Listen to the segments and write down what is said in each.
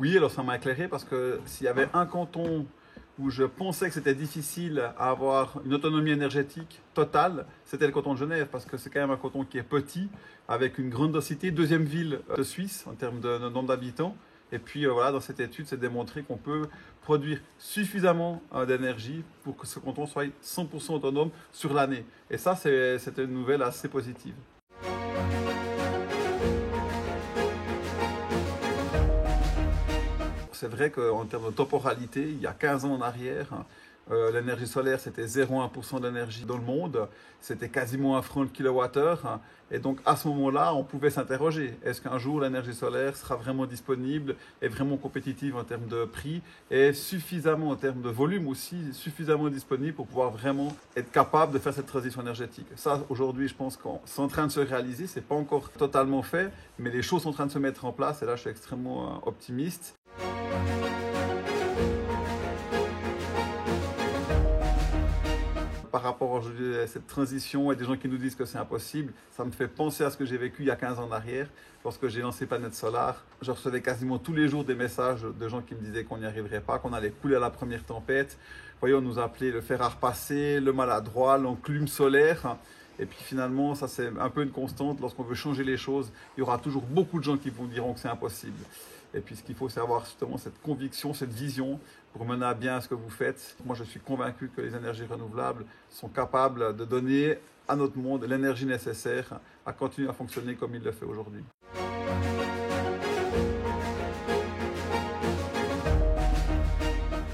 Oui, alors ça m'a éclairé parce que s'il y avait un canton où je pensais que c'était difficile à avoir une autonomie énergétique totale, c'était le canton de Genève, parce que c'est quand même un canton qui est petit, avec une grande densité, deuxième ville de Suisse en termes de nombre d'habitants. Et puis voilà, dans cette étude, c'est démontré qu'on peut produire suffisamment d'énergie pour que ce canton soit 100% autonome sur l'année. Et ça, c'était une nouvelle assez positive. C'est vrai qu'en termes de temporalité, il y a 15 ans en arrière, l'énergie solaire, c'était 0,1% d'énergie dans le monde. C'était quasiment 1 franc le kilowattheure. Et donc, à ce moment-là, on pouvait s'interroger. Est-ce qu'un jour, l'énergie solaire sera vraiment disponible et vraiment compétitive en termes de prix et suffisamment en termes de volume aussi, suffisamment disponible pour pouvoir vraiment être capable de faire cette transition énergétique. Ça, aujourd'hui, je pense que c'est en train de se réaliser. C'est pas encore totalement fait, mais les choses sont en train de se mettre en place. Et là, je suis extrêmement optimiste. Par rapport aujourd'hui à cette transition et des gens qui nous disent que c'est impossible, ça me fait penser à ce que j'ai vécu il y a 15 ans en arrière, lorsque j'ai lancé Planète Solar. Je recevais quasiment tous les jours des messages de gens qui me disaient qu'on n'y arriverait pas, qu'on allait couler à la première tempête. Vous voyez, on nous appelait le fer à repasser, le maladroit, l'enclume solaire. Et puis finalement, ça c'est un peu une constante. Lorsqu'on veut changer les choses, il y aura toujours beaucoup de gens qui vous diront que c'est impossible. Et puis ce qu'il faut, c'est avoir justement cette conviction, cette vision pour mener à bien ce que vous faites. Moi, je suis convaincu que les énergies renouvelables sont capables de donner à notre monde l'énergie nécessaire à continuer à fonctionner comme il le fait aujourd'hui.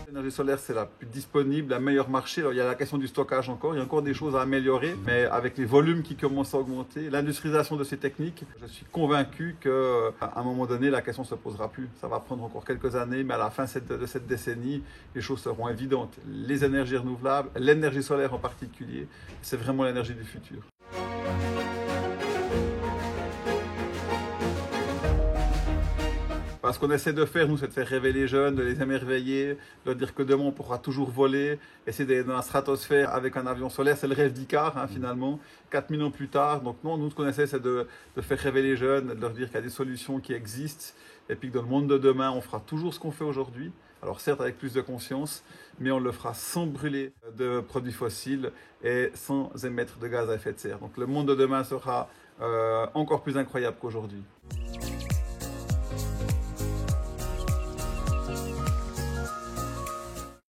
L'énergie solaire, c'est la plus disponible, la meilleure marché. Alors, il y a la question du stockage encore, il y a encore des choses à améliorer, mais avec les volumes qui commencent à augmenter, l'industrialisation de ces techniques, je suis convaincu qu'à un moment donné, la question ne se posera plus. Ça va prendre encore quelques années, mais à la fin de cette décennie, les choses seront évidentes. Les énergies renouvelables, l'énergie solaire en particulier, c'est vraiment l'énergie du futur. Ce qu'on essaie de faire, nous, c'est de faire rêver les jeunes, de les émerveiller, de leur dire que demain, on pourra toujours voler, essayer d'aller dans la stratosphère avec un avion solaire. C'est le rêve d'Icare, finalement, 4000 ans plus tard. Donc non, nous, ce qu'on essaie, c'est de faire rêver les jeunes, de leur dire qu'il y a des solutions qui existent, et puis que dans le monde de demain, on fera toujours ce qu'on fait aujourd'hui. Alors certes, avec plus de conscience, mais on le fera sans brûler de produits fossiles et sans émettre de gaz à effet de serre. Donc le monde de demain sera encore plus incroyable qu'aujourd'hui.